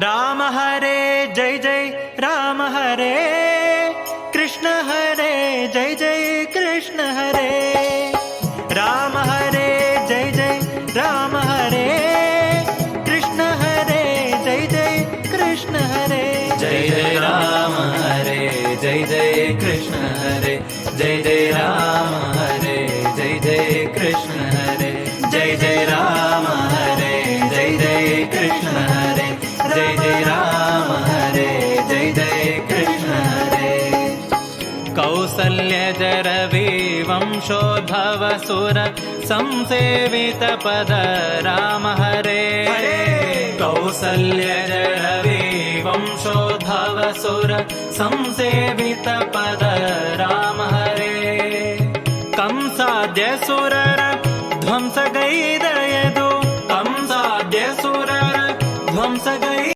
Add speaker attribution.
Speaker 1: राम हरे जय जय राम हरे, कृष्ण हरे जय जय कृष्ण हरे। राम हरे जय जय राम हरे, कृष्ण हरे जय जय कृष्ण हरे।
Speaker 2: जय जय राम हरे जय जय कृष्ण हरे, जय जय राम हरे जय जय कृष्ण हरे। जय जय राम हरे जय जय कृष्ण हरे, जय जय राम हरे जय जय कृष्ण हरे।
Speaker 1: कौसल्यजरवि वंशोद्भव सुर संसेवित पद राम हरे।
Speaker 2: कौसल्यजरवि
Speaker 1: वंशोद्भव सुर संसेवित पद राम हरे। कंसाद्य सुरर ध्वंसगैदयदु, कंसाद्य सुरर ध्वंसगै